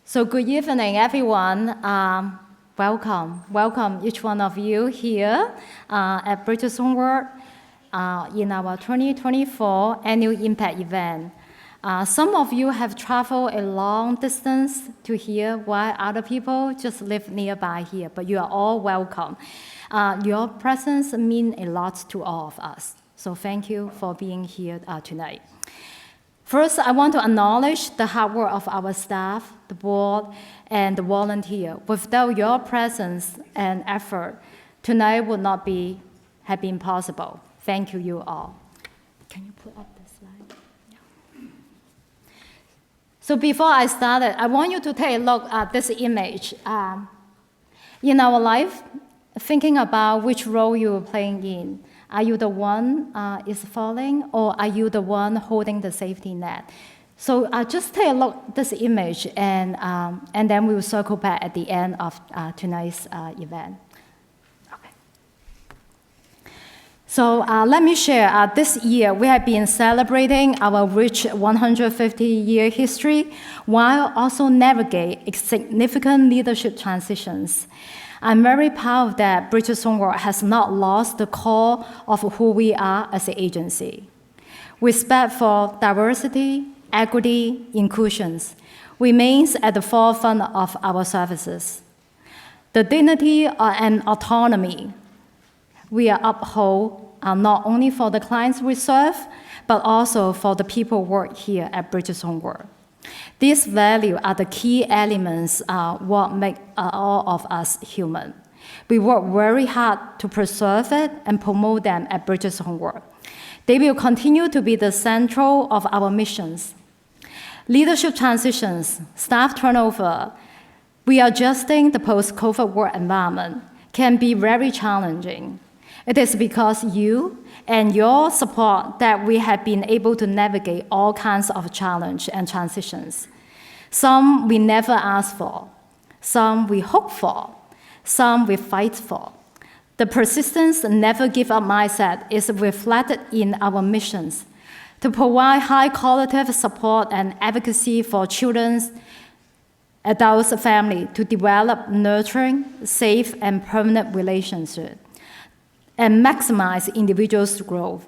So good evening, everyone. Welcome each one of you here at Homeward in our 2024 annual Impact event. Some of you have traveled a long distance to here, while other people just live nearby here, but you are all welcome. Your presence means a lot to all of us, so thank you for being here tonight. First, I want to acknowledge the hard work of our staff, the board, and the volunteer. Without your presence and effort, tonight would not have been possible. Thank you all. Can you put up the slide? Yeah. So before I started, I want you to take a look at this image. In our life, thinking about which role you are playing in. Are you the one is falling, or are you the one holding the safety net? So just take a look at this image, and then we will circle back at the end of tonight's event. Okay. So let me share. This year, we have been celebrating our rich 150-year history while also navigate significant leadership transitions. I'm very proud that Homeward has not lost the core of who we are as an agency. Respect for diversity, equity, inclusions remains at the forefront of our services. The dignity and autonomy we uphold are not only for the clients we serve, but also for the people who work here at Homeward. These values are the key elements what make all of us human. We work very hard to preserve it and promote them at Homeward. They will continue to be the central of our missions. Leadership transitions, staff turnover, readjusting the post-COVID work environment can be very challenging. It is because you and your support that we have been able to navigate all kinds of challenges and transitions. Some we never asked for, some we hope for, some we fight for. The persistence and never give up mindset is reflected in our missions to provide high qualitative support and advocacy for children, adults, and families to develop nurturing, safe, and permanent relationships and maximize individuals' growth.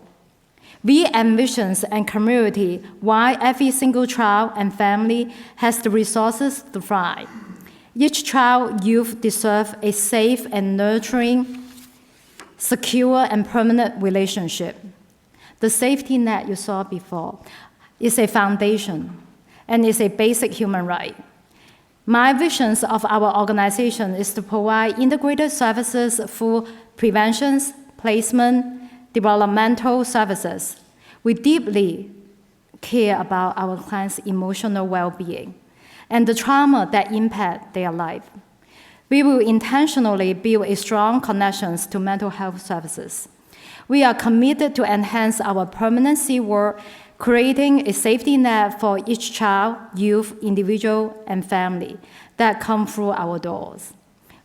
We envision a community where every single child and family has the resources to thrive. Each child, youth deserve a safe and nurturing, secure and permanent relationship. The safety net you saw before is a foundation and is a basic human right. My visions of our organization is to provide integrated services through preventions, placement, developmental services. We deeply care about our clients' emotional well-being and the trauma that impact their life. We will intentionally build a strong connections to mental health services. We are committed to enhance our permanency work, creating a safety net for each child, youth, individual, and family that come through our doors.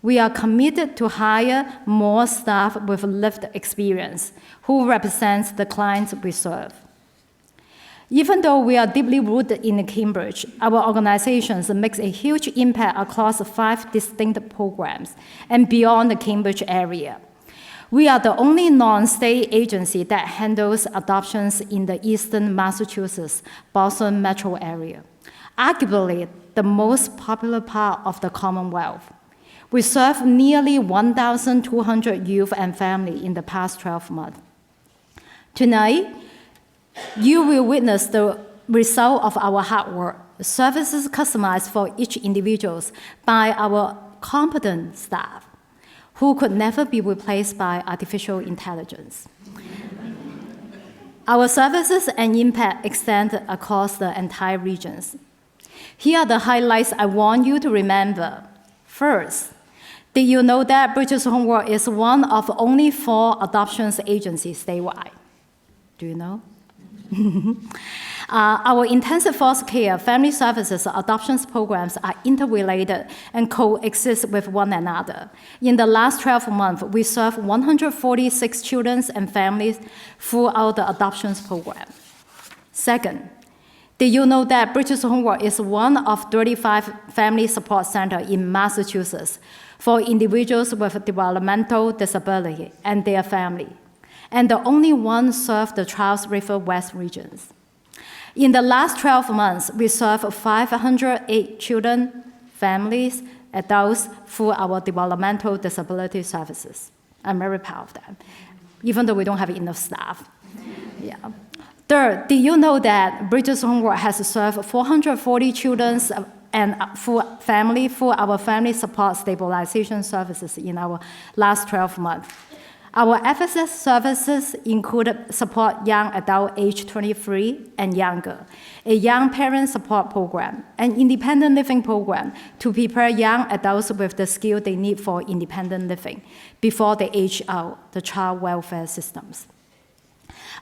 We are committed to hire more staff with lived experience who represents the clients we serve. Even though we are deeply rooted in Cambridge, our organization makes a huge impact across 5 distinct programs and beyond the Cambridge area. We are the only non-state agency that handles adoptions in the Eastern Massachusetts, Boston metro area, arguably the most popular part of the Commonwealth. We serve nearly 1,200 youth and families in the past 12 months. Tonight, you will witness the result of our hard work, services customized for each individual by our competent staff, who could never be replaced by artificial intelligence. Our services and impact extend across the entire regions. Here are the highlights I want you to remember. First, did you know that Homeward is one of only 4 adoptions agencies statewide? Do you know? Our intensive foster care, family services, adoptions programs are interrelated and coexist with one another. In the last 12 months, we served 146 children and families throughout the adoptions program. Second, Did you know that Bridges Homeward is one of 35 family support centers in Massachusetts for individuals with developmental disability and their family, and the only one served the Charles River West regions. In the last 12 months, we served 508 children, families, adults through our developmental disability services. I'm very proud of that, even though we don't have enough staff. Yeah. Third, did you know that Bridges Homeward has served 440 children and through our family support stabilization services in our last 12 months? Our FSS services include support young adult age 23 and younger, a young parent support program, an independent living program to prepare young adults with the skill they need for independent living before they age out the child welfare systems.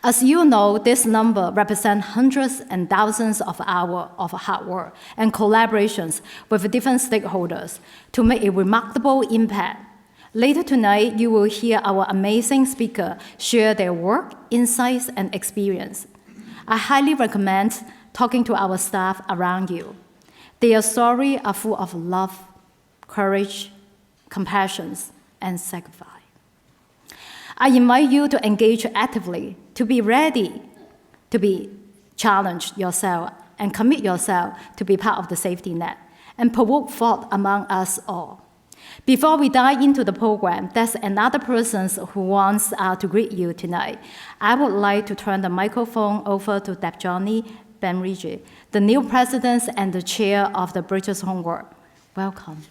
As you know, this number represents hundreds and thousands of hours of hard work and collaborations with different stakeholders to make a remarkable impact. Later tonight, you will hear our amazing speakers share their work, insights, and experience. I highly recommend talking to our staff around you. Their stories are full of love, courage, compassion, and sacrifice. I invite you to engage actively, to be ready, to be challenged yourself, and commit yourself to be part of the safety net, and provoke thought among us all. Before we dive into the program, there's another person who wants to greet you tonight. I would like to turn the microphone over to Debjani Banerjee, the new president and the chair of the Bridges Homeward. Welcome.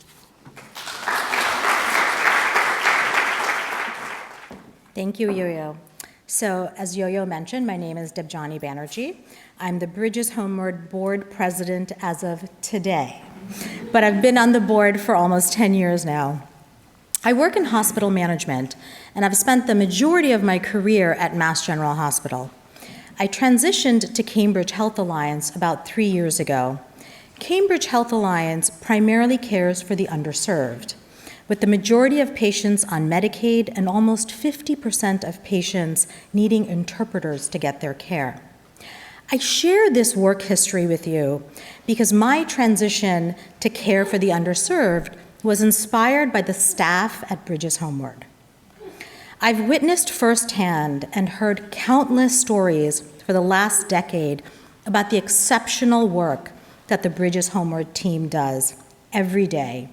Thank you, Yo-Yo. So, as Yo-Yo mentioned, my name is Debjani Banerjee. I'm the Bridges Homeward board president as of today, but I've been on the board for almost 10 years now. I work in hospital management, and I've spent the majority of my career at Mass General Hospital. I transitioned to Cambridge Health Alliance about 3 years ago. Cambridge Health Alliance primarily cares for the underserved, with the majority of patients on Medicaid and almost 50% of patients needing interpreters to get their care. I share this work history with you because my transition to care for the underserved was inspired by the staff at Bridges Homeward. I've witnessed firsthand and heard countless stories for the last decade about the exceptional work that the Bridges Homeward team does every day,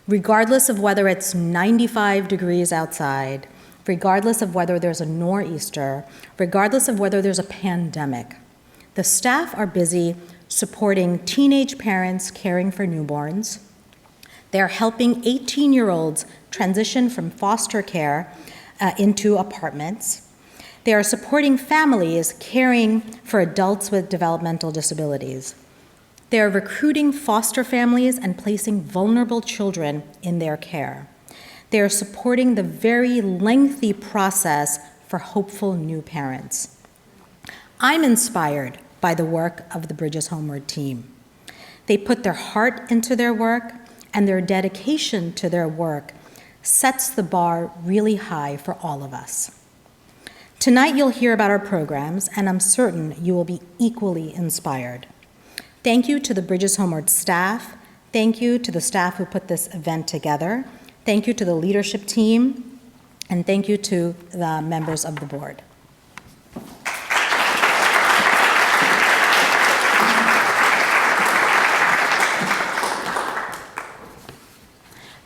regardless of whether it's 95 degrees outside, regardless of whether there's a nor'easter, regardless of whether there's a pandemic. The staff are busy supporting teenage parents caring for newborns. They're helping 18-year-olds transition from foster care into apartments. They are supporting families caring for adults with developmental disabilities. They are recruiting foster families and placing vulnerable children in their care. They are supporting the very lengthy process for hopeful new parents. I'm inspired by the work of the Bridges Homeward team. They put their heart into their work, and their dedication to their work sets the bar really high for all of us. Tonight you'll hear about our programs, and I'm certain you will be equally inspired. Thank you to the Bridges Homeward staff. Thank you to the staff who put this event together. Thank you to the leadership team, and thank you to the members of the board.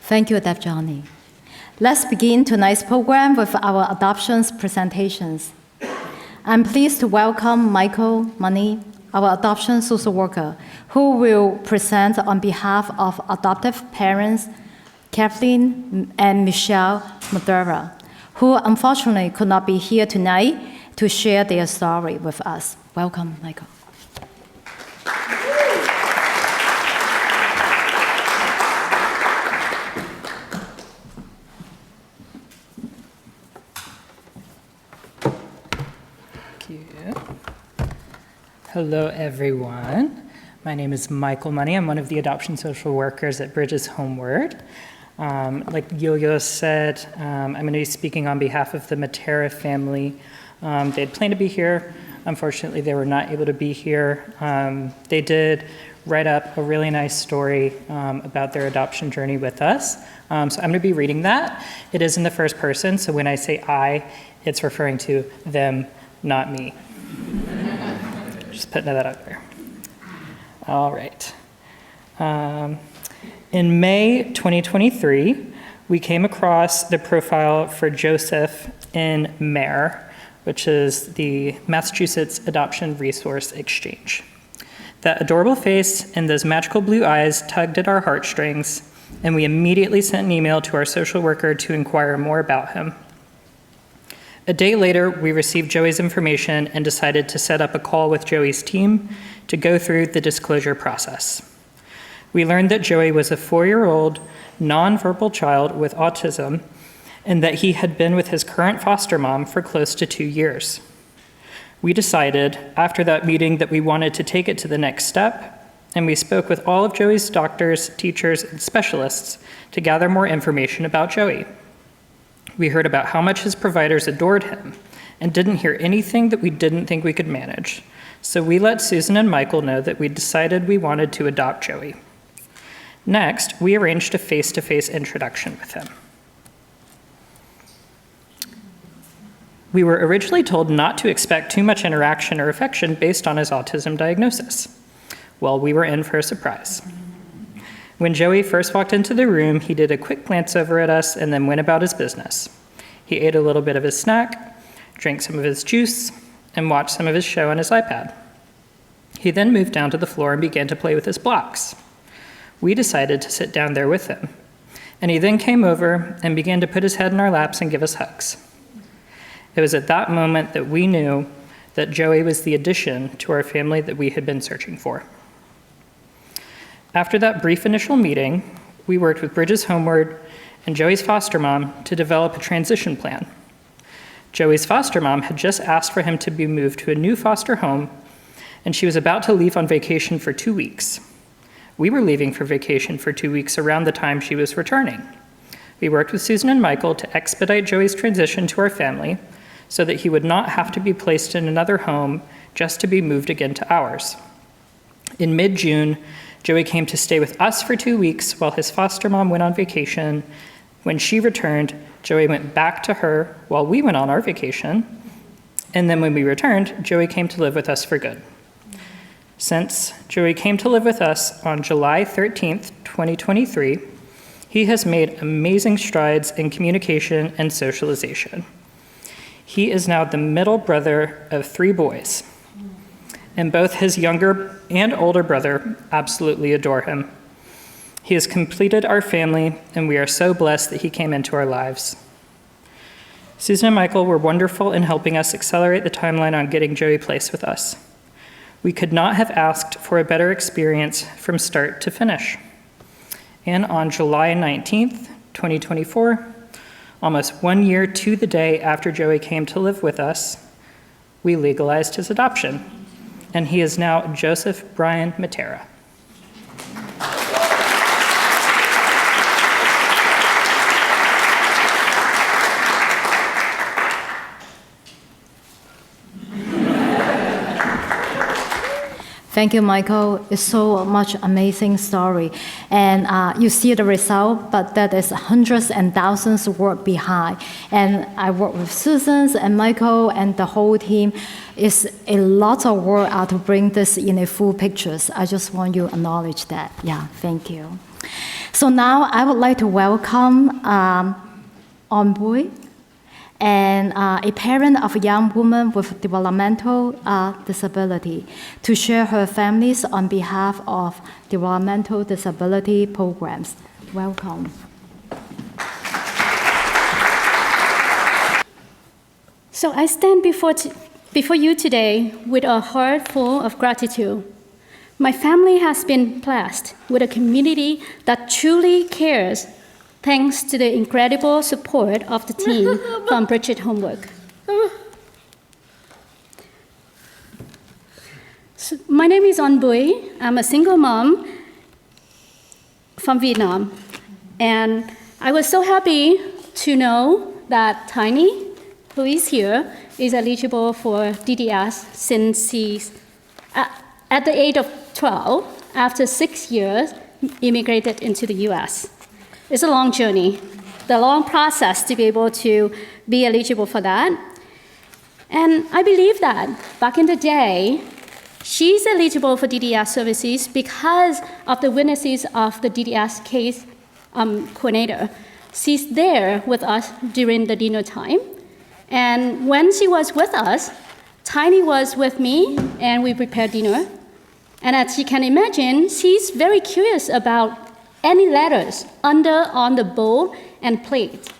Thank you, Debjani. Let's begin tonight's program with our adoptions presentations. I'm pleased to welcome Michael Money, our adoption social worker, who will present on behalf of adoptive parents Kathleen and Michelle Madera, who unfortunately could not be here tonight to share their story with us. Welcome, Michael. Hello, everyone. My name is Michael Money. I'm one of the adoption social workers at Bridges Homeward. Like Yo-Yo said, I'm going to be speaking on behalf of the Matera family. They had planned to be here Unfortunately, they were not able to be here. They did write up a really nice story about their adoption journey with us. So I'm going to be reading that. It is in the first person, so when I say I, it's referring to them, not me. Just putting that out there. All right. In May 2023, we came across the profile for Joseph in MARE, which is the Massachusetts Adoption Resource Exchange. That adorable face and those magical blue eyes tugged at our heartstrings, and we immediately sent an email to our social worker to inquire more about him. A day later, we received Joey's information and decided to set up a call with Joey's team to go through the disclosure process. We learned that Joey was a 4-year-old, nonverbal child with autism, and that he had been with his current foster mom for close to 2 years. We decided after that meeting that we wanted to take it to the next step, and we spoke with all of Joey's doctors, teachers, and specialists to gather more information about Joey. We heard about how much his providers adored him and didn't hear anything that we didn't think we could manage. So we let Susan and Michael know that we decided we wanted to adopt Joey. Next, we arranged a face-to-face introduction with him. We were originally told not to expect too much interaction or affection based on his autism diagnosis. Well, we were in for a surprise. When Joey first walked into the room, he did a quick glance over at us and then went about his business. He ate a little bit of his snack, drank some of his juice, and watched some of his show on his iPad. He then moved down to the floor and began to play with his blocks. We decided to sit down there with him, and he then came over and began to put his head in our laps and give us hugs. It was at that moment that we knew that Joey was the addition to our family that we had been searching for. After that brief initial meeting, we worked with Bridges Homeward and Joey's foster mom to develop a transition plan. Joey's foster mom had just asked for him to be moved to a new foster home, and she was about to leave on vacation for 2 weeks. We were leaving for vacation for 2 weeks around the time she was returning. We worked with Susan and Michael to expedite Joey's transition to our family so that he would not have to be placed in another home just to be moved again to ours. In mid-June, Joey came to stay with us for 2 weeks while his foster mom went on vacation. When she returned, Joey went back to her while we went on our vacation. And then when we returned, Joey came to live with us for good. Since Joey came to live with us on July 13th, 2023, he has made amazing strides in communication and socialization. He is now the middle brother of 3 boys, and both his younger and older brother absolutely adore him. He has completed our family, and we are so blessed that he came into our lives. Susan and Michael were wonderful in helping us accelerate the timeline on getting Joey placed with us. We could not have asked for a better experience from start to finish. And on July 19th, 2024, almost 1 year to the day after Joey came to live with us, we legalized his adoption, and he is now Joseph Brian Matera. Thank you, Michael. It's so much amazing story. And you see the result, but that is hundreds and thousands of work behind. And I work with Susan and Michael and the whole team. It's a lot of work to bring this in a full pictures. I just want you to acknowledge that. Yeah, thank you. So now I would like to welcome Homeward, and a parent of a young woman with developmental disability, to share her families on behalf of developmental disability programs. Welcome. So I stand before you today with a heart full of gratitude. My family has been blessed with a community that truly cares, thanks to the incredible support of the team from Bridges Homeward. So my name is An Bui. I'm a single mom from Vietnam. And I was so happy to know that Tiny who is here, is eligible for DDS since he's at the age of 12, after 6 years, immigrated into the US. It's a long journey, the long process to be able to be eligible for that. And I believe that back in the day, she's eligible for DDS services because of the witnesses of the DDS case coordinator. She's there with us during the dinner time. And when she was with us, Tiny was with me, and we prepared dinner. And as you can imagine, she's very curious about any letters on the bowl and plate.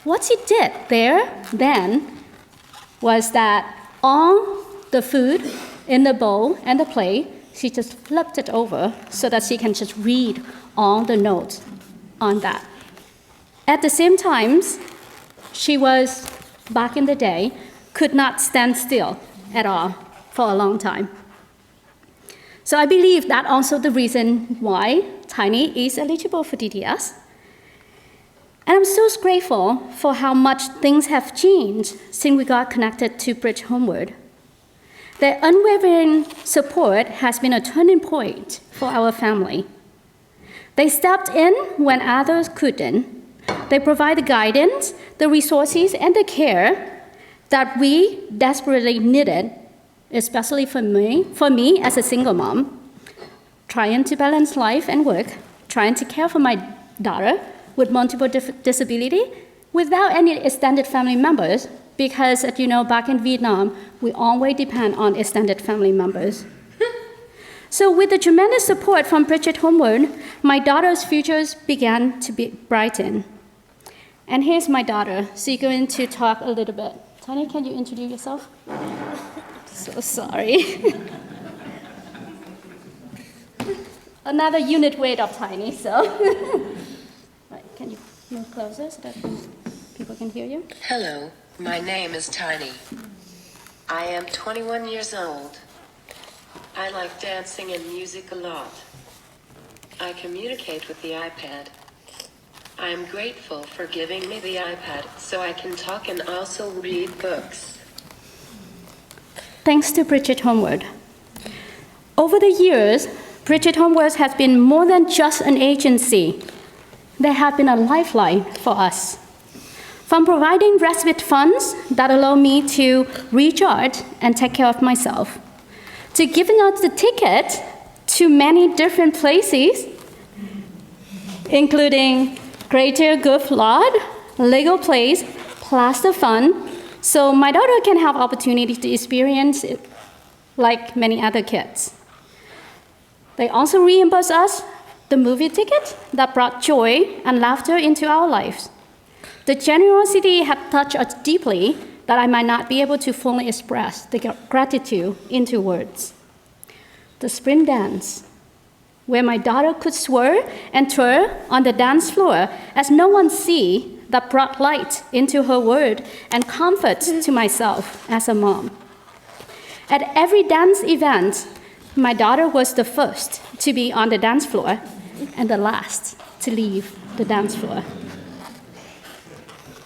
What she did there then was that all the food in the bowl and the plate, she just flipped it over so that she can just read all the notes on that. At the same time, she was, back in the day, could not stand still at all for a long time. So I believe that also the reason why Tiny is eligible for DDS. And I'm so grateful for how much things have changed since we got connected to Bridge Homeward. Their unwavering support has been a turning point for our family. They stepped in when others couldn't. They provide the guidance, the resources, and the care that we desperately needed, especially for me as a single mom, trying to balance life and work, trying to care for my daughter with multiple disability without any extended family members, because, as you know, back in Vietnam, we always depend on extended family members. So with the tremendous support from Bridget Homeward, my daughter's futures began to be brightened. And here's my daughter. She's going to talk a little bit. Tiny, can you introduce yourself? So sorry. Another unit weight of Tiny, so. Right, can you move closer so that people can hear you? Hello, my name is Tiny. I am 21 years old. I like dancing and music a lot. I communicate with the iPad. I am grateful for giving me the iPad so I can talk and also read books. Thanks to Bridget Homeward. Over the years, Bridget Homeward has been more than just an agency. They have been a lifeline for us. From providing respite funds that allow me to recharge and take care of myself, to giving us the ticket to many different places, including Greater Good Lodge, Lego Place, Plaster Fun, so my daughter can have opportunity to experience it like many other kids. They also reimburse us the movie ticket that brought joy and laughter into our lives. The generosity had touched us deeply that I might not be able to fully express the gratitude into words. The spring dance, where my daughter could swerve and twirl on the dance floor as no one see, that brought light into her world and comfort to myself as a mom. At every dance event, my daughter was the first to be on the dance floor and the last to leave the dance floor.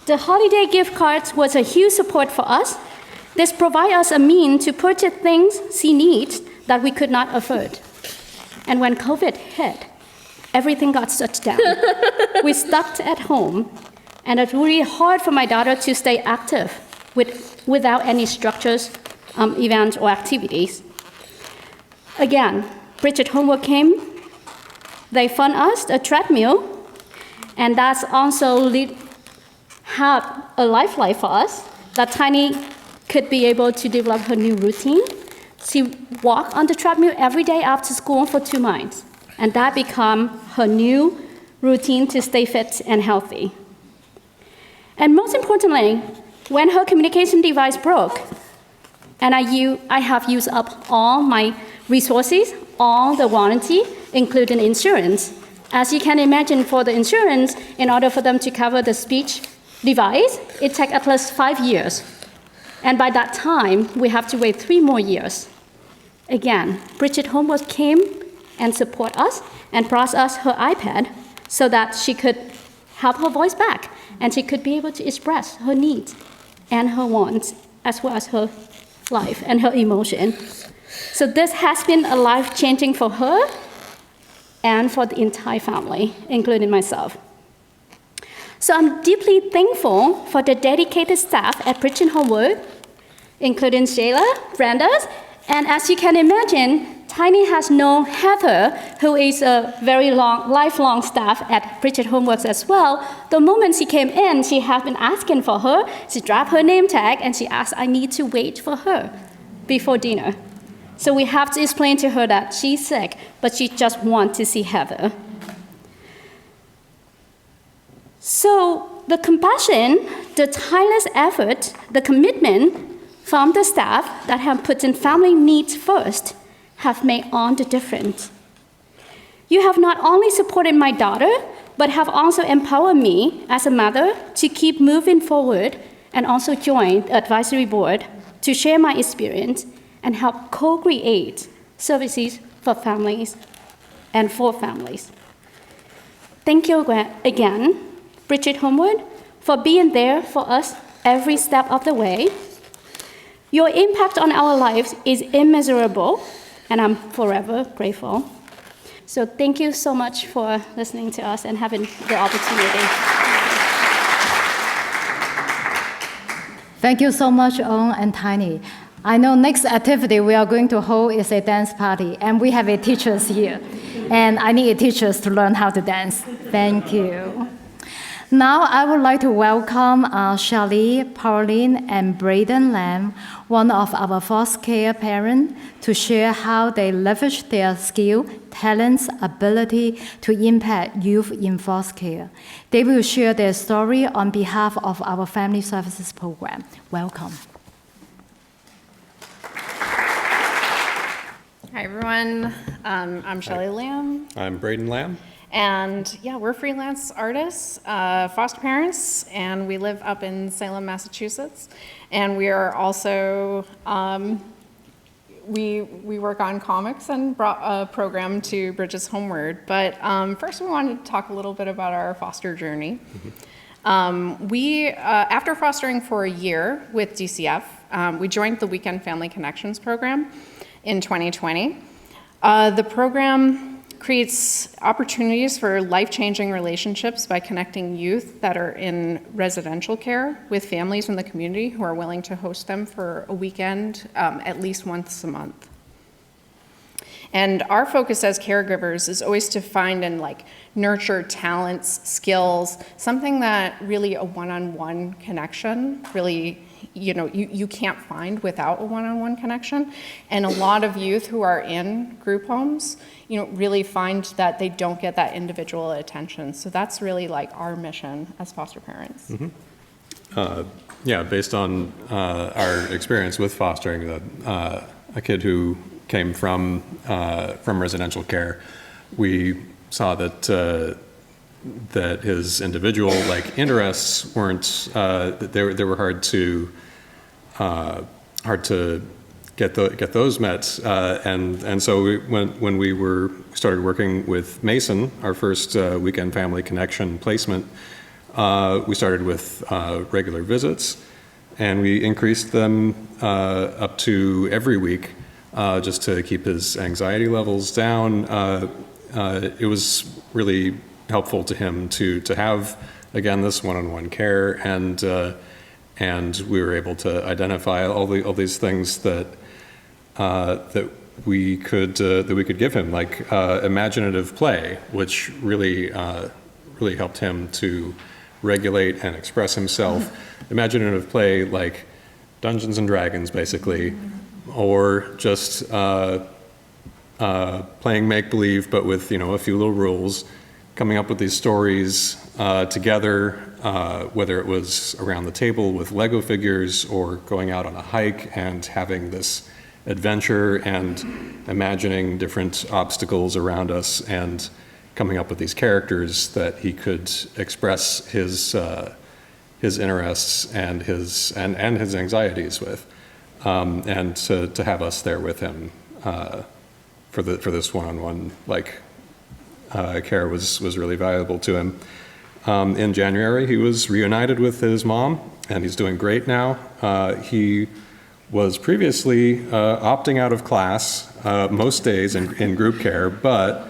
The holiday gift cards was a huge support for us. This provided us a means to purchase things she needs that we could not afford. And when COVID hit, everything got shut down. We stuck at home, and it's really hard for my daughter to stay active without any structures, events, or activities. Again, Bridget Homeward came. They fund us a treadmill, and that's also have a lifeline for us, that Tiny could be able to develop her new routine. She walked on the treadmill every day after school for 2 months, and that became her new routine to stay fit and healthy. And most importantly, when her communication device broke, and I have used up all my resources, all the warranty, including insurance. As you can imagine, for the insurance, in order for them to cover the speech device, it takes at least 5 years. And by that time, we have to wait 3 more years. Again, Bridget Homeward came and support us and brought us her iPad so that she could have her voice back and she could be able to express her needs and her wants, as well as her life and her emotion. So this has been a life-changing for her and for the entire family, including myself. So I'm deeply thankful for the dedicated staff at Bridget Homeward, including Shayla, Brenda, and as you can imagine, Tiny has known Heather, who is a very lifelong staff at Bridget Homeworks as well. The moment she came in, she had been asking for her. She dropped her name tag and she asked, I need to wait for her before dinner. So we have to explain to her that she's sick, but she just wants to see Heather. So the compassion, the tireless effort, the commitment from the staff that have put in family needs first have made all the difference. You have not only supported my daughter, but have also empowered me as a mother to keep moving forward and also join the advisory board to share my experience and help co-create services for families and for families. Thank you again, Bridget Homeward, for being there for us every step of the way. Your impact on our lives is immeasurable, and I'm forever grateful. So thank you so much for listening to us and having the opportunity. Thank you so much, Owen and Tiny. I know next activity we are going to hold is a dance party, and we have a teachers here. And I need teachers to learn how to dance. Thank you. Now I would like to welcome Shirley, Pauline, and Braden Lamb, one of our foster care parents, to share how they leverage their skill, talents, ability to impact youth in foster care. They will share their story on behalf of our Family Services Program. Welcome. Hi, everyone. I'm Shelley Lamb. I'm Braden Lamb. And yeah, we're freelance artists, foster parents, and we live up in Salem, Massachusetts. And we are also, we work on comics and brought a program to Bridget's Homeward. But first we wanted to talk a little bit about our foster journey. After fostering for a year with DCF, we joined the Weekend Family Connections program in 2020. The program creates opportunities for life-changing relationships by connecting youth that are in residential care with families in the community who are willing to host them for a weekend at least once a month. And our focus as caregivers is always to find and nurture talents, skills, something that really a one-on-one connection really you can't find without a one-on-one connection. And a lot of youth who are in group homes, really find that they don't get that individual attention. So that's really our mission as foster parents. Yeah, based on our experience with fostering a kid who came from residential care, we saw that his individual interests weren't they were hard to get those met, and so when we started working with Mason, our first Weekend Family Connection placement, we started with regular visits, and we increased them up to every week just to keep his anxiety levels down. It was really helpful to him to have, again, this one-on-one care, and we were able to identify all these things that we could give him, like imaginative play, which really helped him to regulate and express himself. Imaginative play like Dungeons and Dragons, basically, or just playing make-believe, but with a few little rules, coming up with these stories together, whether it was around the table with Lego figures or going out on a hike and having this adventure and imagining different obstacles around us and coming up with these characters that he could express his interests and his anxieties with, and to have us there with him for this one-on-one care was really valuable to him. In January, he was reunited with his mom, and he's doing great now. He was previously opting out of class most days in group care, but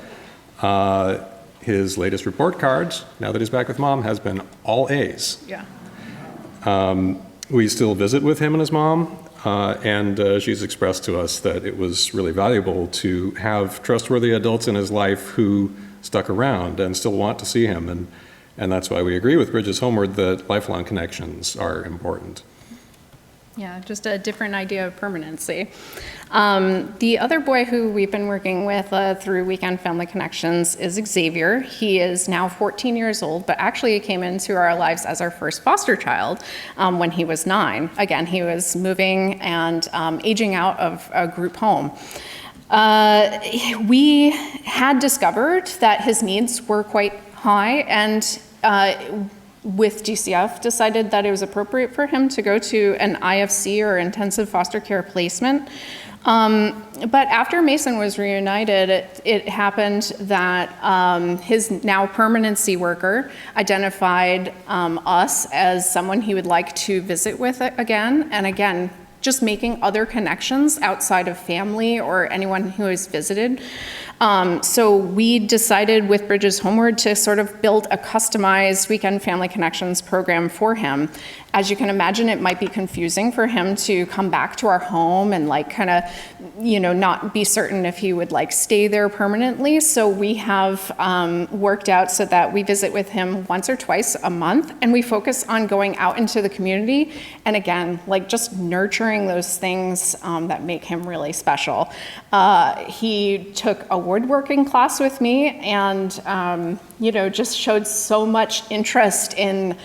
his latest report cards, now that he's back with mom, has been all A's. Yeah. We still visit with him and his mom, and she's expressed to us that it was really valuable to have trustworthy adults in his life who stuck around and still want to see him, and that's why we agree with Bridges Homeward that lifelong connections are important. Yeah, just a different idea of permanency. The other boy who we've been working with through Weekend Family Connections is Xavier. He is now 14 years old, but actually he came into our lives as our first foster child when he was 9. Again, he was moving and aging out of a group home. We had discovered that his needs were quite high, and with DCF decided that it was appropriate for him to go to an IFC, or intensive foster care placement. But after Mason was reunited, it happened that his now permanency worker identified us as someone he would like to visit with again and again, just making other connections outside of family or anyone who has visited. So we decided with Bridges Homeward to sort of build a customized Weekend Family Connections program for him. As you can imagine, it might be confusing for him to come back to our home and like kind of, not be certain if he would like stay there permanently. So we have worked out so that we visit with him once or twice a month, and we focus on going out into the community and again, like just nurturing those things that make him really special. He took a woodworking class with me and, just showed so much interest in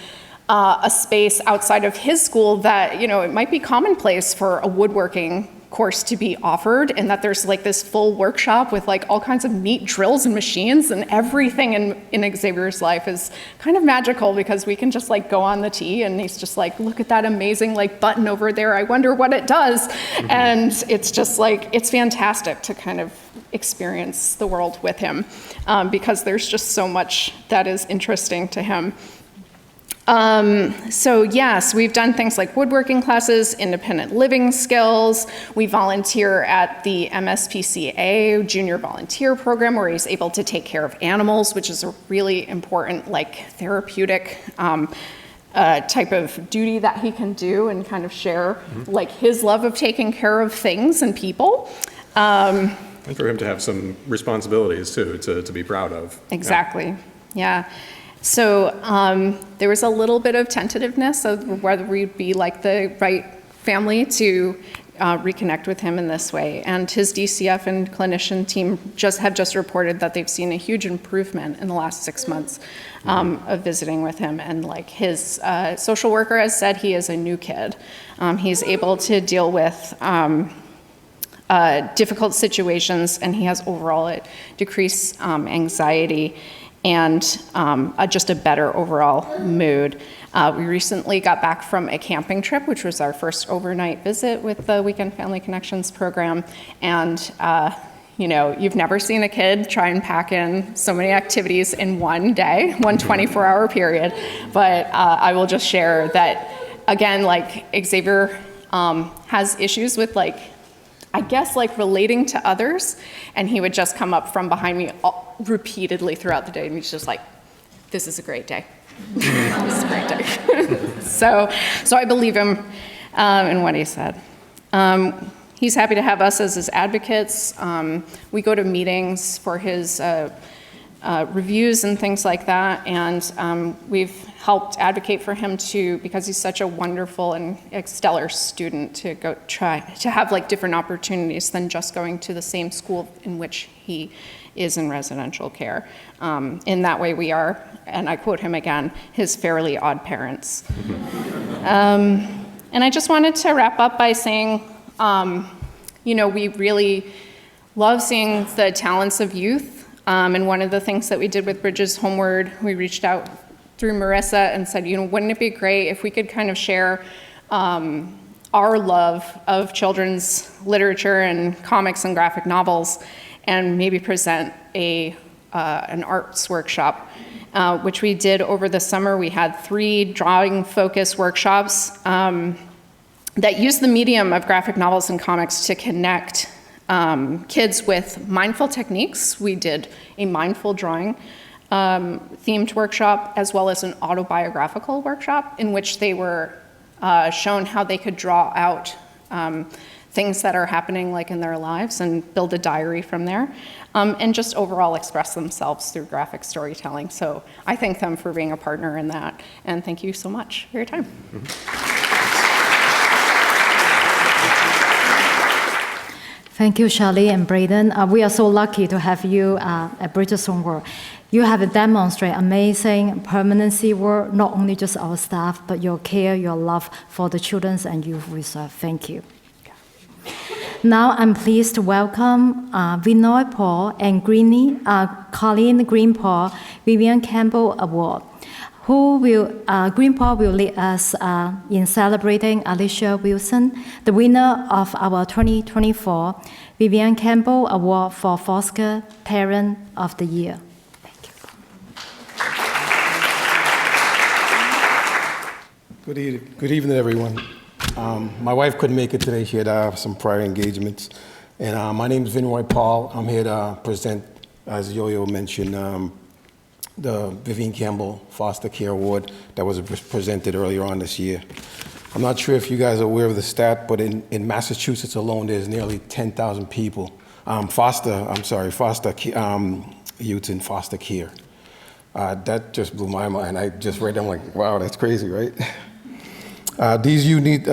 a space outside of his school that, it might be commonplace for a woodworking course to be offered, and that there's like this full workshop with like all kinds of neat drills and machines, and everything in Xavier's life is kind of magical because we can just like go on the tee and he's just like, look at that amazing like button over there, I wonder what it does. Mm-hmm. And it's just like, it's fantastic to kind of experience the world with him because there's just so much that is interesting to him. So yes, we've done things like woodworking classes, independent living skills. We volunteer at the MSPCA Junior Volunteer Program where he's able to take care of animals, which is a really important like therapeutic type of duty that he can do and kind of share like his love of taking care of things and people. And for him to have some responsibilities too, to be proud of. Exactly, yeah. So there was a little bit of tentativeness of whether we'd be like the right family to reconnect with him in this way. And his DCF and clinician team have just reported that they've seen a huge improvement in the last 6 months of visiting with him. And like his social worker has said, he is a new kid. He's able to deal with difficult situations, and he has overall decreased anxiety and just a better overall mood. We recently got back from a camping trip, which was our first overnight visit with the Weekend Family Connections program. And, you've never seen a kid try and pack in so many activities in one day, one 24-hour period. But I will just share that, again, like Xavier has issues with relating to others, and he would just come up from behind me repeatedly throughout the day, and he's just like, this is a great day. This is a great day. So I believe him in what he said. He's happy to have us as his advocates. We go to meetings for his reviews and things like that, and we've helped advocate for him because he's such a wonderful and stellar student, to go try to have like different opportunities than just going to the same school in which he is in residential care. In that way we are, and I quote him again, his fairly odd parents. And I just wanted to wrap up by saying, we really love seeing the talents of youth. And one of the things that we did with Bridges Homeward, we reached out through Marissa and said, wouldn't it be great if we could kind of share our love of children's literature and comics and graphic novels, and maybe present an arts workshop. which we did over the summer. We had 3 drawing-focused workshops that used the medium of graphic novels and comics to connect kids with mindful techniques. We did a mindful drawing themed workshop, as well as an autobiographical workshop in which they were shown how they could draw out things that are happening like in their lives and build a diary from there, and just overall express themselves through graphic storytelling. So I thank them for being a partner in that, and thank you so much for your time. Thank you, Charlie and Braden. We are so lucky to have you at Bridges Homeward. You have demonstrated amazing permanency work, not only just our staff, but your care, your love for the children and youth we serve. Thank you. Now I'm pleased to welcome Vinoy Paul and Colleen Greenpaw Vivian Campbell Award. Greenpaw will lead us in celebrating Alicia Wilson, the winner of our 2024 Vivian Campbell Award for Foster Parent of the Year. Thank you. Good evening, everyone. My wife couldn't make it today. She had some prior engagements. And my name is Vinoy Paul. I'm here to present, as Yo-Yo mentioned, the Vivian Campbell Foster Care Award that was presented earlier on this year. I'm not sure if you guys are aware of the stat, but in Massachusetts alone, there's nearly 10,000 people, foster youths in foster care. That just blew my mind. I just read that, I'm like, wow, that's crazy, right? These youth need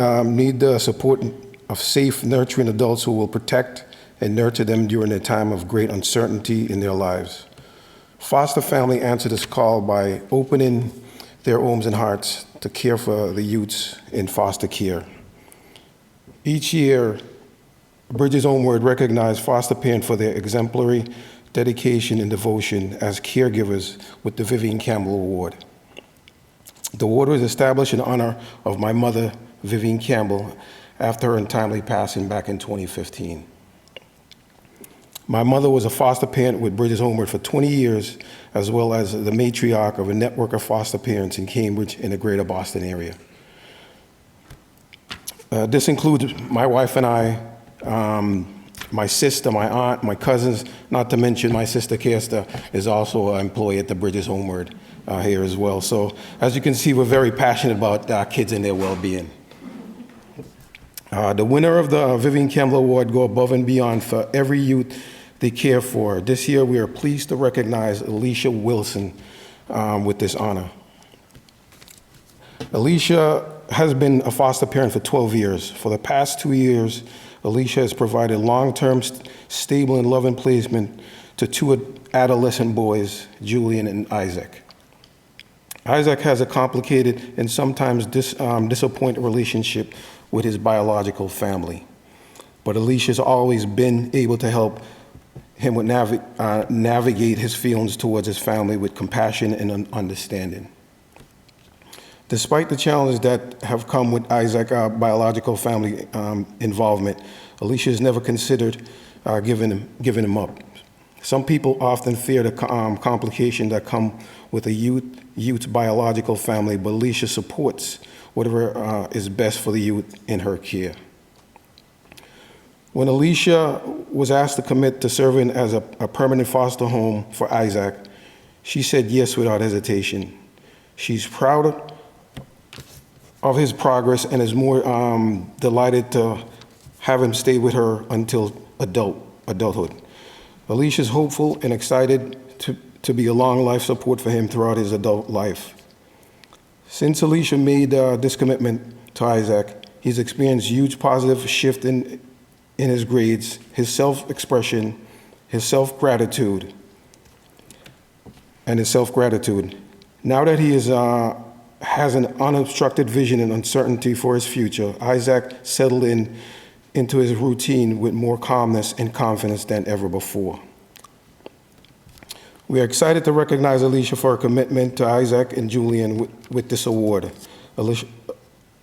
the support of safe, nurturing adults who will protect and nurture them during a time of great uncertainty in their lives. Foster family answer this call by opening their homes and hearts to care for the youths in foster care. Each year, Bridges Homeward recognizes foster parents for their exemplary dedication and devotion as caregivers with the Vivian Campbell Award. The award was established in honor of my mother, Vivian Campbell, after her untimely passing back in 2015. My mother was a foster parent with Bridges Homeward for 20 years, as well as the matriarch of a network of foster parents in Cambridge and the greater Boston area. This includes my wife and I, my sister, my aunt, my cousins, not to mention my sister Kirsta is also an employee at the Bridges Homeward here as well. So as you can see, we're very passionate about kids and their well-being. The winner of the Vivian Campbell Award go above and beyond for every youth they care for. This year, we are pleased to recognize Alicia Wilson with this honor. Alicia has been a foster parent for 12 years. For the past 2 years, Alicia has provided long-term, stable, and loving placement to 2 adolescent boys, Julian and Isaac. Isaac has a complicated and sometimes disappointed relationship with his biological family, but Alicia's always been able to help him with navigate his feelings towards his family with compassion and understanding. Despite the challenges that have come with Isaac's biological family involvement, Alicia has never considered giving him up. Some people often fear the complications that come with a youth's biological family, but Alicia supports whatever is best for the youth in her care. When Alicia was asked to commit to serving as a permanent foster home for Isaac, she said yes without hesitation. She's proud of his progress and is more delighted to have him stay with her until adulthood. Alicia is hopeful and excited to be a long life support for him throughout his adult life. Since Alicia made this commitment to Isaac, he's experienced huge positive shift in his grades, his self-expression, his self-gratitude, and his self-gratitude. Now that he has an unobstructed vision and uncertainty for his future, Isaac settled into his routine with more calmness and confidence than ever before. We are excited to recognize Alicia for her commitment to Isaac and Julian with this award.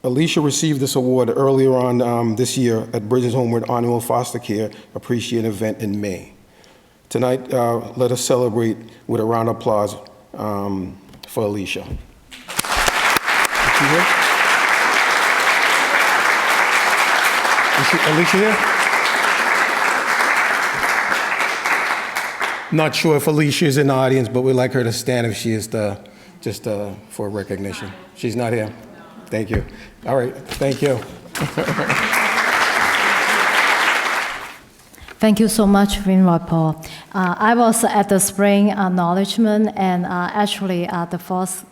Alicia received this award earlier on this year at Bridges Homeward Annual Foster Care Appreciation event in May. Tonight, let us celebrate with a round of applause for Alicia. Is Alicia here? Not sure if Alicia is in the audience, but we'd like her to stand if she is just for recognition. She's not here. Thank you. All right, thank you. Thank you so much, Winrod Paul. I was at the spring acknowledgement, and actually the first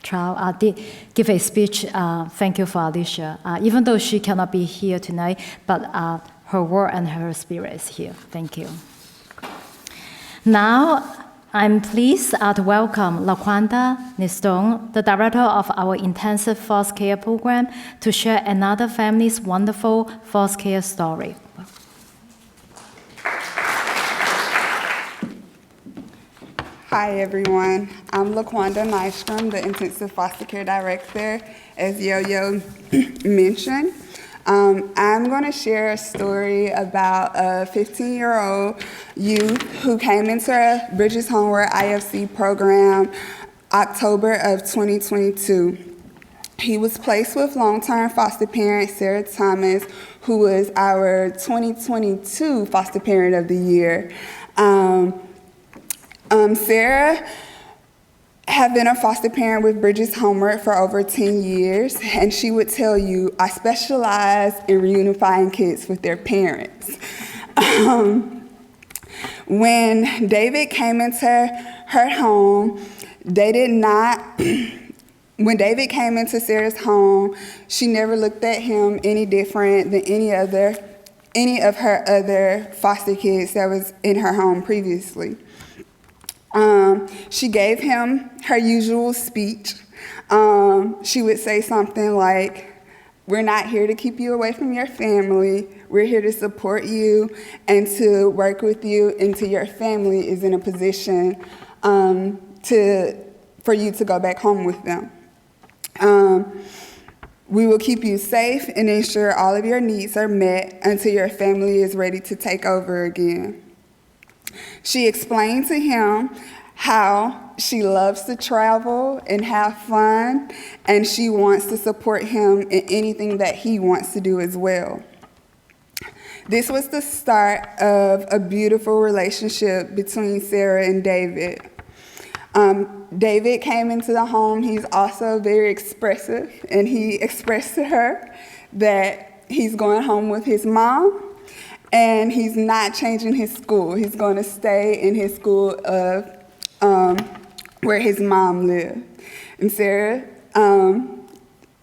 child did give a speech. Thank you for Alicia, even though she cannot be here tonight, but her word and her spirit is here. Thank you. Now, I'm pleased to welcome LaQuanda Nistone, the director of our intensive foster care program, to share another family's wonderful foster care story. Hi, everyone. I'm LaQuanda Nystrom, the intensive foster care director, as Yo-Yo mentioned. I'm going to share a story about a 15-year-old youth who came into Bridges Homeward IFC program October of 2022. He was placed with long-term foster parent Sarah Thomas, who was our 2022 foster parent of the year. Sarah had been a foster parent with Bridges Homeward for over 10 years, and she would tell you, I specialize in reunifying kids with their parents. When David came into her home, when David came into Sarah's home, she never looked at him any different than any of her other foster kids that was in her home previously. She gave him her usual speech. She would say something like, we're not here to keep you away from your family. We're here to support you and to work with you until your family is in a position for you to go back home with them. We will keep you safe and ensure all of your needs are met until your family is ready to take over again. She explained to him how she loves to travel and have fun, and she wants to support him in anything that he wants to do as well. This was the start of a beautiful relationship between Sarah and David. David came into the home. He's also very expressive, and he expressed to her that he's going home with his mom, and he's not changing his school. He's going to stay in his school of where his mom lived. And Sarah,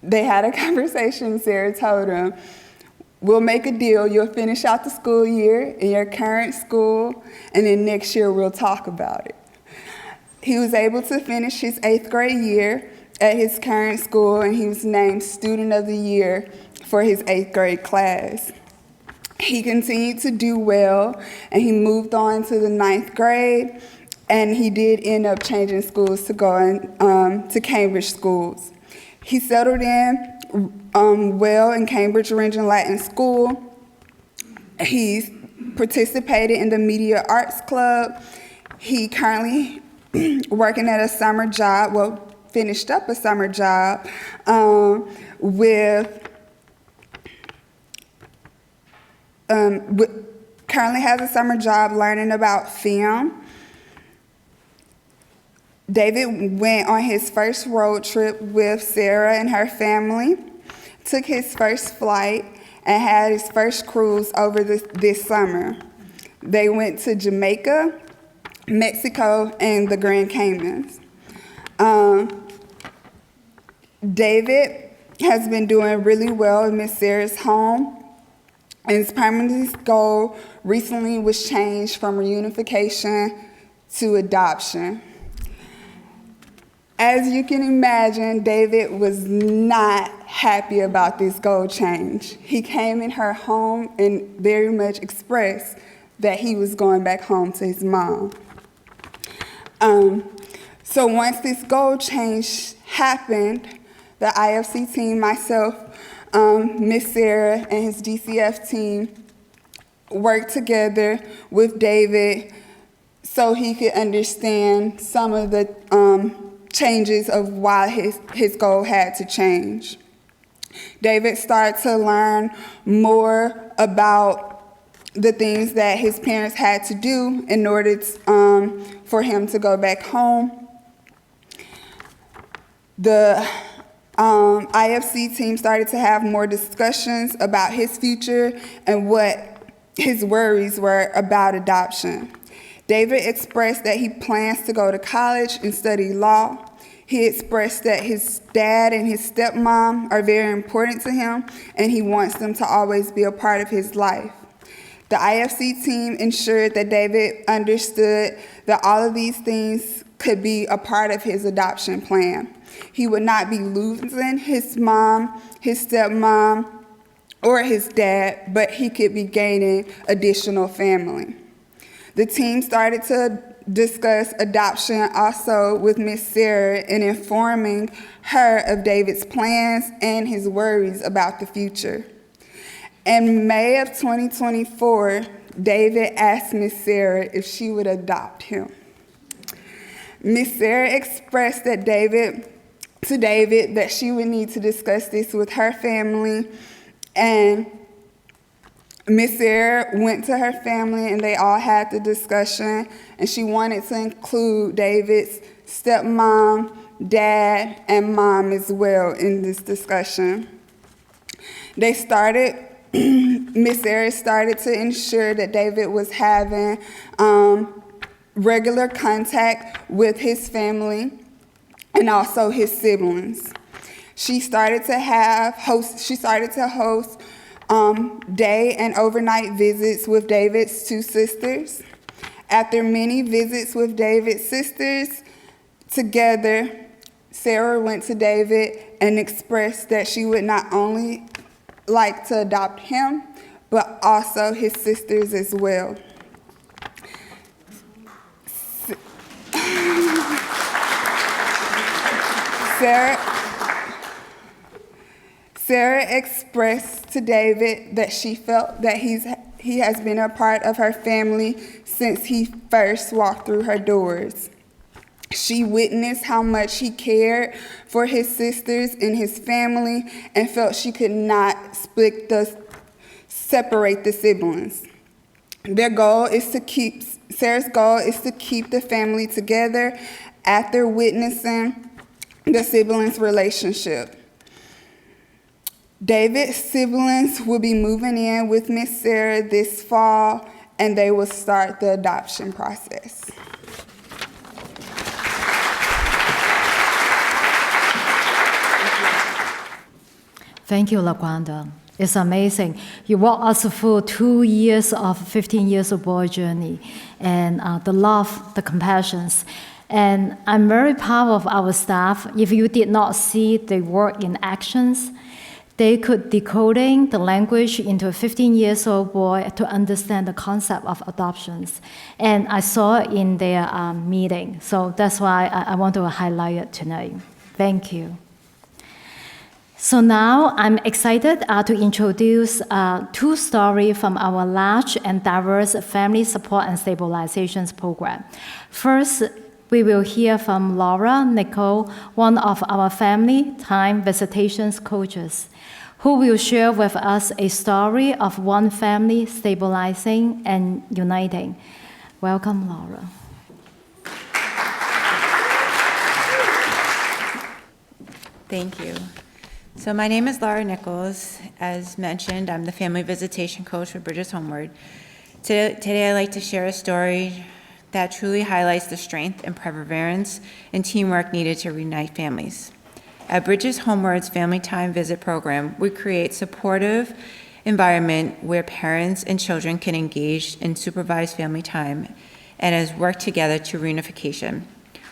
they had a conversation. Sarah told him, we'll make a deal. You'll finish out the school year in your current school, and then next year we'll talk about it. He was able to finish his 8th grade year at his current school, and he was named Student of the Year for his 8th grade class. He continued to do well, and he moved on to the 9th grade, and he did end up changing schools to going to Cambridge schools. He settled in well in Cambridge Region Latin School. He's participated in the Media Arts Club. He currently working at a summer job, finished up a summer job currently has a summer job learning about film. David went on his first road trip with Sarah and her family, took his first flight, and had his first cruise over this summer. They went to Jamaica, Mexico, and the Grand Caymans. David has been doing really well in Miss Sarah's home, and his permanent goal recently was changed from reunification to adoption. As you can imagine, David was not happy about this goal change. He came in her home and very much expressed that he was going back home to his mom. So once this goal change happened, the IFC team, myself, Miss Sarah, and his DCF team worked together with David so he could understand some of the changes of why his goal had to change. David started to learn more about the things that his parents had to do in order for him to go back home. The IFC team started to have more discussions about his future and what his worries were about adoption. David expressed that he plans to go to college and study law. He expressed that his dad and his stepmom are very important to him, and he wants them to always be a part of his life. The IFC team ensured that David understood that all of these things could be a part of his adoption plan. He would not be losing his mom, his stepmom, or his dad, but he could be gaining additional family. The team started to discuss adoption also with Miss Sarah and informing her of David's plans and his worries about the future. In May of 2024, David asked Miss Sarah if she would adopt him. Miss Sarah expressed to David that she would need to discuss this with her family, and Miss Sarah went to her family and they all had the discussion, and she wanted to include David's stepmom, dad, and mom as well in this discussion. Miss Sarah started to ensure that David was having regular contact with his family and also his siblings. She started to host day and overnight visits with David's two sisters. After many visits with David's sisters together, Sarah went to David and expressed that she would not only like to adopt him, but also his sisters as well. Sarah expressed to David that she felt that he has been a part of her family since he first walked through her doors. She witnessed how much he cared for his sisters and his family and felt she could not separate the siblings. Sarah's goal is to keep the family together after witnessing the siblings' relationship. David's siblings will be moving in with Miss Sarah this fall, and they will start the adoption process. Thank you, LaQuanda. It's amazing. You walked us through 2 years of 15 years of boy journey, and the love, the compassions. And I'm very proud of our staff. If you did not see the work in actions, they could decoding the language into a 15-year-old boy to understand the concept of adoptions. And I saw it in their meeting. So that's why I want to highlight it tonight. Thank you. So now I'm excited to introduce two stories from our large and diverse family support and stabilization program. First, we will hear from Laura Nicole, one of our family time visitations coaches, who will share with us a story of one family stabilizing and uniting. Welcome, Laura. Thank you. So my name is Laura Nichols. As mentioned, I'm the family visitation coach for Bridges Homeward. Today I'd like to share a story that truly highlights the strength and perseverance and teamwork needed to reunite families. At Bridges Homeward's Family Time Visit program, we create supportive environment where parents and children can engage in supervised family time and as work together to reunification.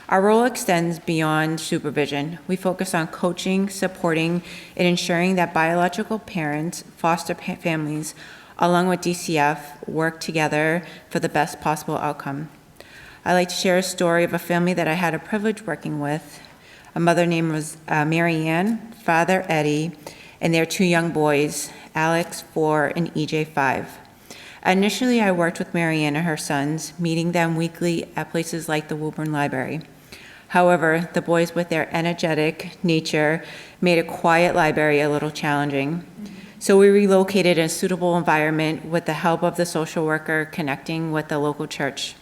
Our role extends beyond supervision. We focus on coaching, supporting, and ensuring that biological parents, foster families, along with DCF, work together for the best possible outcome. I'd like to share a story of a family that I had a privilege working with. A mother named was Mary Ann, father Eddie, and their two young boys, Alex, 4, and EJ, 5. Initially, I worked with Marianne and her sons, meeting them weekly at places like the Woburn Library. However, the boys, with their energetic nature, made a quiet library a little challenging. So we relocated in a suitable environment with the help of the social worker connecting with the local church.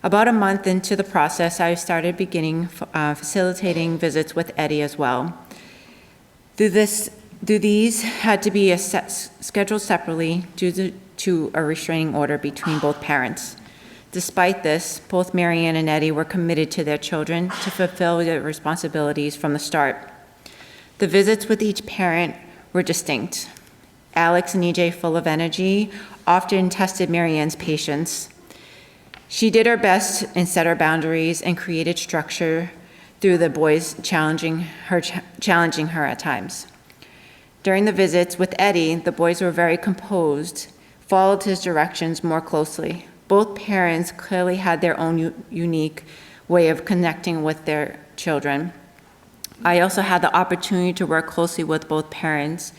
About a month into the process, I started facilitating visits with Eddie as well. These had to be scheduled separately due to a restraining order between both parents. Despite this, both Marianne and Eddie were committed to their children to fulfill their responsibilities from the start. The visits with each parent were distinct. Alex and EJ, full of energy, often tested Marianne's patience. She did her best and set her boundaries and created structure through the boys challenging her at times. During the visits with Eddie, the boys were very composed, followed his directions more closely. Both parents clearly had their own unique way of connecting with their children. I also had the opportunity to work closely with both parents.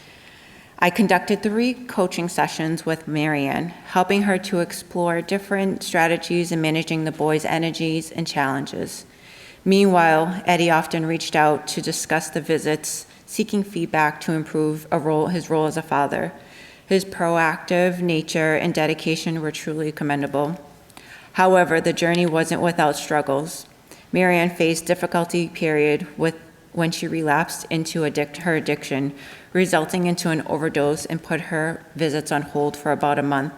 I conducted 3 coaching sessions with Marianne, helping her to explore different strategies in managing the boys' energies and challenges. Meanwhile, Eddie often reached out to discuss the visits, seeking feedback to improve his role as a father. His proactive nature and dedication were truly commendable. However, the journey wasn't without struggles. Marianne faced difficulty period when she relapsed into her addiction, resulting into an overdose and put her visits on hold for about a month.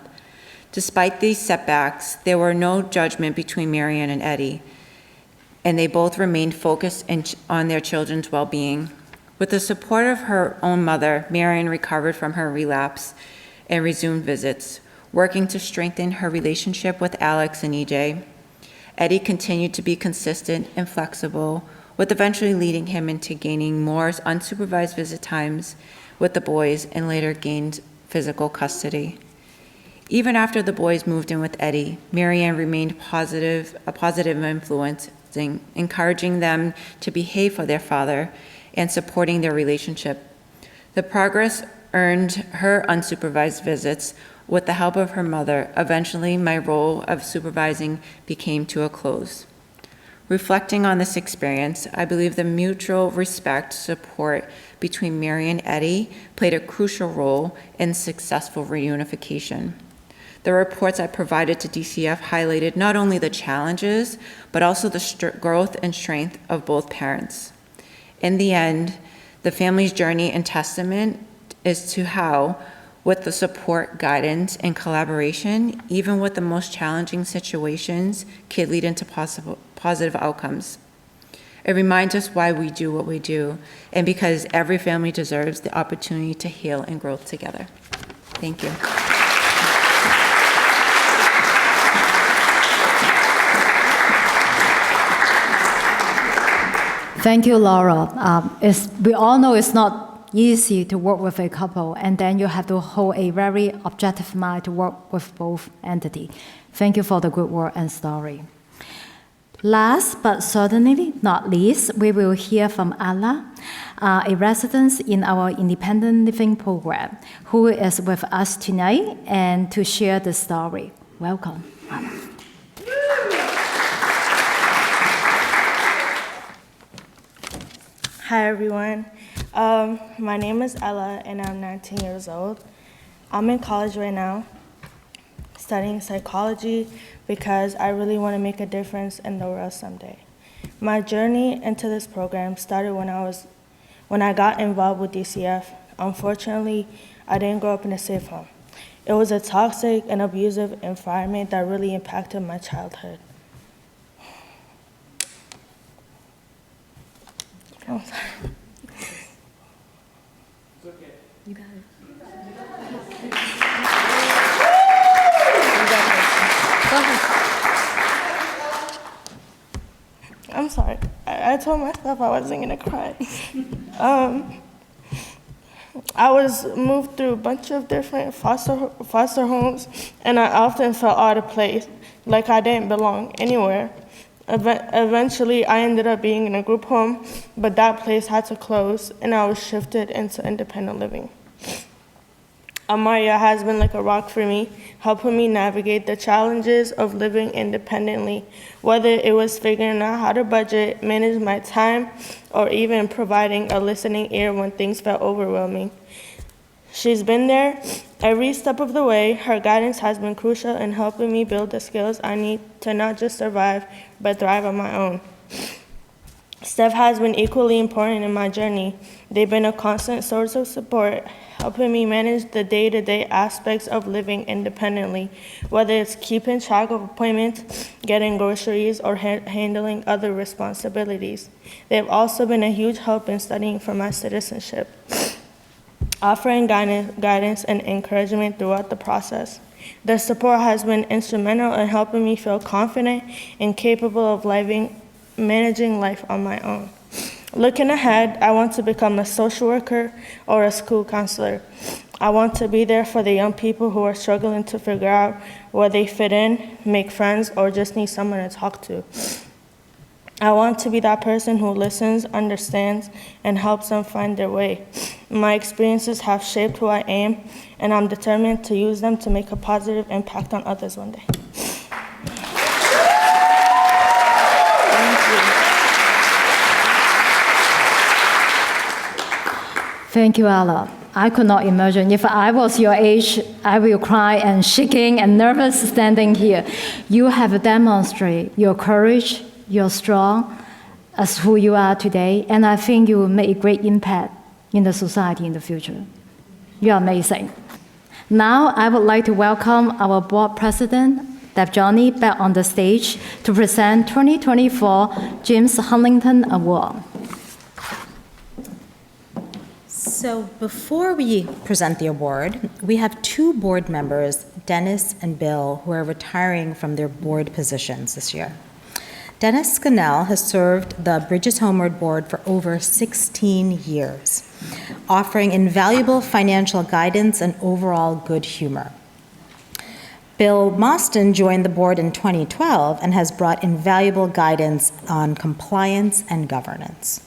Despite these setbacks, there were no judgment between Marianne and Eddie, and they both remained focused on their children's well-being. With the support of her own mother, Marianne recovered from her relapse and resumed visits, working to strengthen her relationship with Alex and EJ. Eddie continued to be consistent and flexible, with eventually leading him into gaining more unsupervised visit times with the boys and later gained physical custody. Even after the boys moved in with Eddie, Marianne remained a positive influence, encouraging them to behave for their father and supporting their relationship. The progress earned her unsupervised visits with the help of her mother. Eventually, my role of supervising came to a close. Reflecting on this experience, I believe the mutual respect, support between Mary and Eddie played a crucial role in successful reunification. The reports I provided to DCF highlighted not only the challenges, but also the growth and strength of both parents. In the end, the family's journey and testament is to how, with the support, guidance, and collaboration, even with the most challenging situations, can lead into positive outcomes. It reminds us why we do what we do, and because every family deserves the opportunity to heal and grow together. Thank you. Thank you, Laura. We all know it's not easy to work with a couple, and then you have to hold a very objective mind to work with both entities. Thank you for the good work and story. Last but certainly not least, we will hear from Alla, a resident in our independent living program, who is with us tonight and to share the story. Welcome, Alla. Hi, everyone. My name is Ella, and I'm 19 years old. I'm in college right now, studying psychology because I really want to make a difference in the world someday. My journey into this program started when I got involved with DCF. Unfortunately, I didn't grow up in a safe home. It was a toxic and abusive environment that really impacted my childhood. Oh, sorry. It's okay. You got it. Go ahead. I'm sorry. I told myself I wasn't gonna cry. I was moved through a bunch of different foster homes, and I often felt out of place, like I didn't belong anywhere. Eventually, I ended up being in a group home, but that place had to close, and I was shifted into independent living. Amaria has been like a rock for me, helping me navigate the challenges of living independently, whether it was figuring out how to budget, manage my time, or even providing a listening ear when things felt overwhelming. She's been there every step of the way. Her guidance has been crucial in helping me build the skills I need to not just survive, but thrive on my own. Steph has been equally important in my journey. They've been a constant source of support, helping me manage the day-to-day aspects of living independently, whether it's keeping track of appointments, getting groceries, or handling other responsibilities. They've also been a huge help in studying for my citizenship, offering guidance and encouragement throughout the process. Their support has been instrumental in helping me feel confident and capable of managing life on my own. Looking ahead, I want to become a social worker or a school counselor. I want to be there for the young people who are struggling to figure out where they fit in, make friends, or just need someone to talk to. I want to be that person who listens, understands, and helps them find their way. My experiences have shaped who I am, and I'm determined to use them to make a positive impact on others one day. Thank you, Ella. I could not imagine if I was your age, I will cry and shaking and nervous standing here. You have demonstrated your courage, you're strong as who you are today, and I think you will make a great impact in the society in the future. You're amazing. Now, I would like to welcome our board president, Deb Johnny, back on the stage to present 2024 James Huntington Award. So before we present the award, we have two board members, Dennis and Bill, who are retiring from their board positions this year. Dennis Scannell has served the Bridges Homeward board for over 16 years, offering invaluable financial guidance and overall good humor. Bill Mostyn joined the board in 2012 and has brought invaluable guidance on compliance and governance.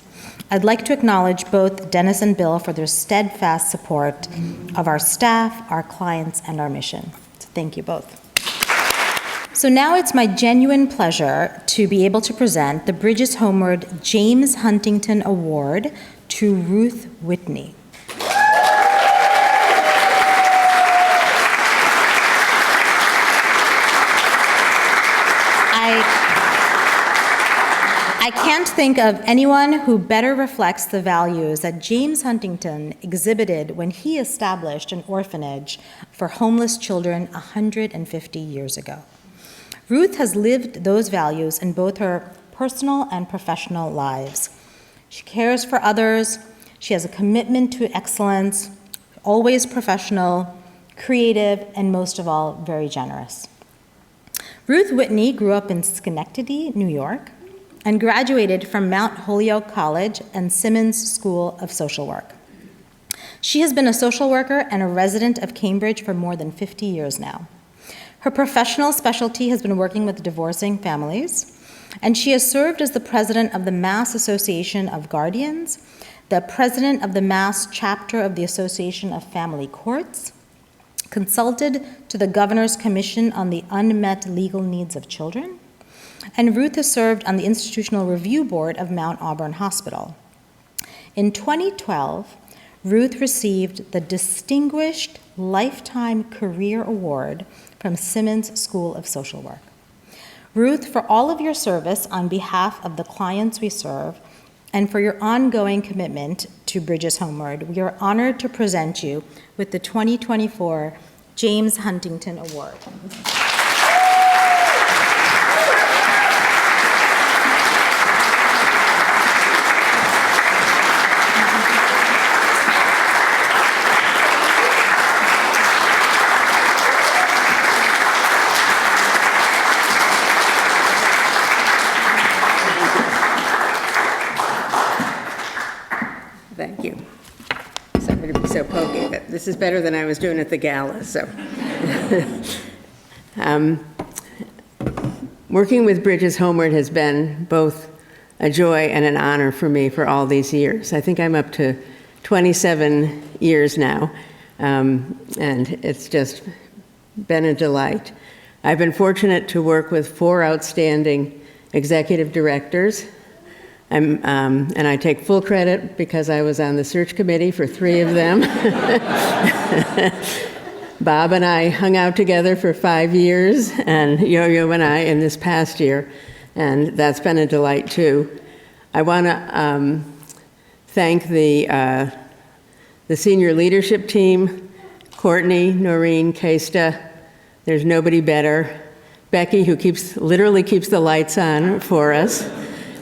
I'd like to acknowledge both Dennis and Bill for their steadfast support of our staff, our clients, and our mission. So thank you both. So now it's my genuine pleasure to be able to present the Bridges Homeward James Huntington Award to Ruth Whitney. I can't think of anyone who better reflects the values that James Huntington exhibited when he established an orphanage for homeless children 150 years ago. Ruth has lived those values in both her personal and professional lives. She cares for others, she has a commitment to excellence, always professional, creative, and most of all, very generous. Ruth Whitney grew up in Schenectady, New York, and graduated from Mount Holyoke College and Simmons School of Social Work. She has been a social worker and a resident of Cambridge for more than 50 years now. Her professional specialty has been working with divorcing families, and she has served as the president of the Mass Association of Guardians, the president of the Mass chapter of the Association of Family Courts, consulted to the Governor's Commission on the Unmet Legal Needs of Children, and Ruth has served on the Institutional Review Board of Mount Auburn Hospital. In 2012, Ruth received the Distinguished Lifetime Career Award from Simmons School of Social Work. Ruth, for all of your service on behalf of the clients we serve and for your ongoing commitment to Bridges Homeward, we are honored to present you with the 2024 James Huntington Award. Thank you. Sorry to be so pokey, but this is better than I was doing at the gala, so. Working with Bridges Homeward has been both a joy and an honor for me for all these years. I think I'm up to 27 years now. And it's just been a delight. I've been fortunate to work with 4 outstanding executive directors. And I take full credit because I was on the search committee for 3 of them. Bob and I hung out together for 5 years, and Yo-Yo and I in this past year, and that's been a delight too. I want to thank the senior leadership team, Courtney, Noreen, Kesta. There's nobody better. Becky, who literally keeps the lights on for us.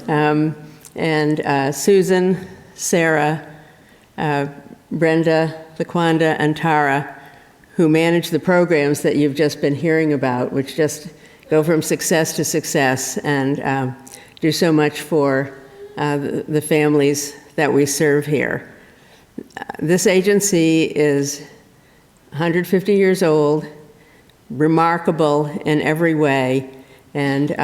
And Susan, Sarah, Brenda, LaQuanda, and Tara, who manage the programs that you've just been hearing about, which just go from success to success and do so much for the families that we serve here. This agency is 150 years old, remarkable in every way, and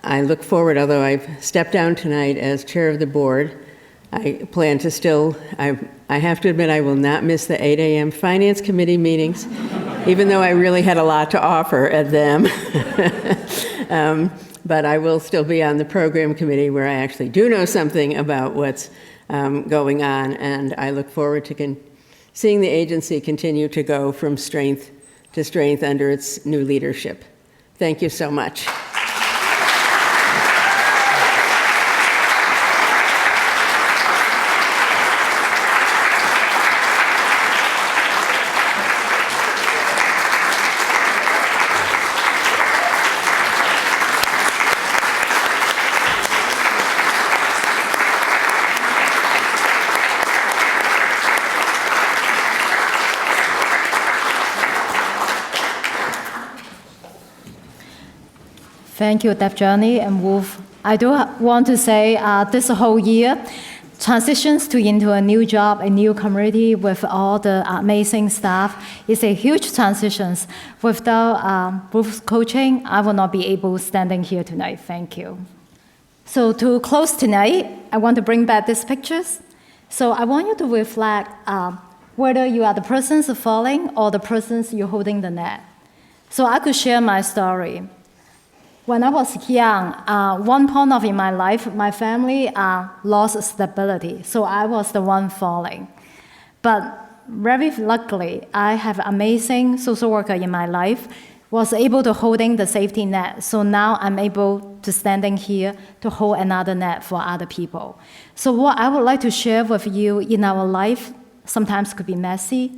I look forward, although I've stepped down tonight as chair of the board, I plan to still, I have to admit I will not miss the 8 a.m. Finance Committee meetings, even though I really had a lot to offer at them. But I will still be on the program committee where I actually do know something about what's going on, and I look forward to seeing the agency continue to go from strength to strength under its new leadership. Thank you so much. Thank you, Debjani and Wolf. I do want to say this whole year, transitions into a new job, a new community with all the amazing staff is a huge transition. Without Wolf's coaching, I will not be able standing here tonight. Thank you. So to close tonight, I want to bring back these pictures. So I want you to reflect whether you are the persons falling or the persons you're holding the net. So I could share my story. When I was young, one point in my life, my family lost stability, so I was the one falling. But very luckily, I have amazing social worker in my life, was able to holding the safety net. So now I'm able to standing here to hold another net for other people. So what I would like to share with you in our life sometimes could be messy,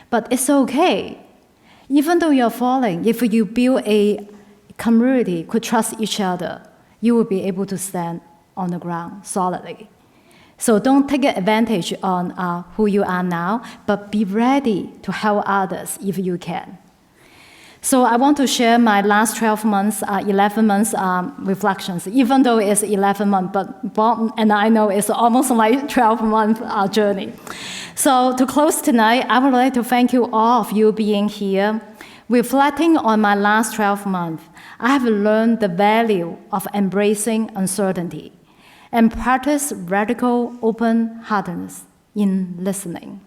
but it's okay. Even though you're falling, if you build a community could trust each other, you will be able to stand on the ground solidly. So don't take advantage on who you are now, but be ready to help others if you can. So I want to share my last 12 months, 11 months reflections, even though it's 11 months, but Bob and I know it's almost like 12-month journey. So to close tonight, I would like to thank you all of you being here. Reflecting on my last 12 months, I have learned the value of embracing uncertainty and practice radical open-heartedness in listening.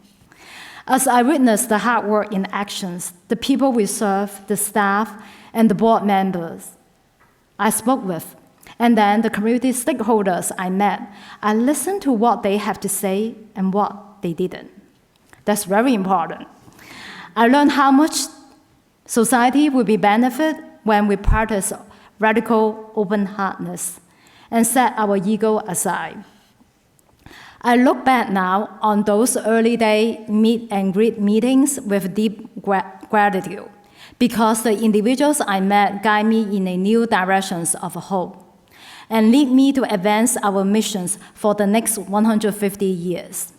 As I witnessed the hard work in actions, the people we serve, the staff, and the board members I spoke with, and then the community stakeholders I met, I listened to what they have to say and what they didn't. That's very important. I learned how much society will be benefit when we practice radical open-heartedness and set our ego aside. I look back now on those early day meet and greet meetings with deep gratitude because the individuals I met guide me in a new directions of hope and lead me to advance our missions for the next 150 years.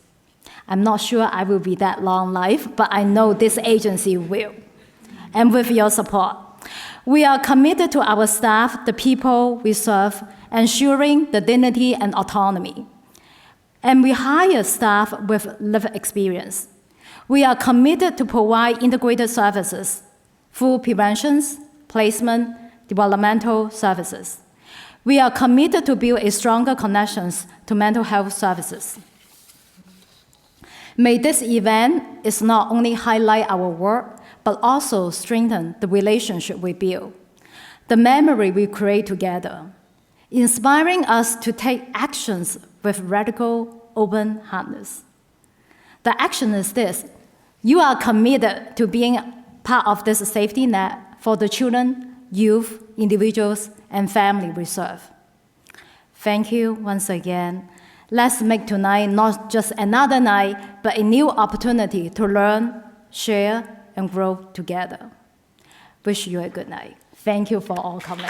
I'm not sure I will be that long life, but I know this agency will. And with your support, we are committed to our staff, the people we serve, ensuring the dignity and autonomy. And we hire staff with lived experience. We are committed to provide integrated services, full preventions, placement, developmental services. We are committed to build a stronger connections to mental health services. May this event is not only highlight our work, but also strengthen the relationship we build, the memory we create together, inspiring us to take actions with radical open-heartedness. The action is this: you are committed to being part of this safety net for the children, youth, individuals, and family we serve. Thank you once again. Let's make tonight not just another night, but a new opportunity to learn, share, and grow together. Wish you a good night. Thank you for all coming.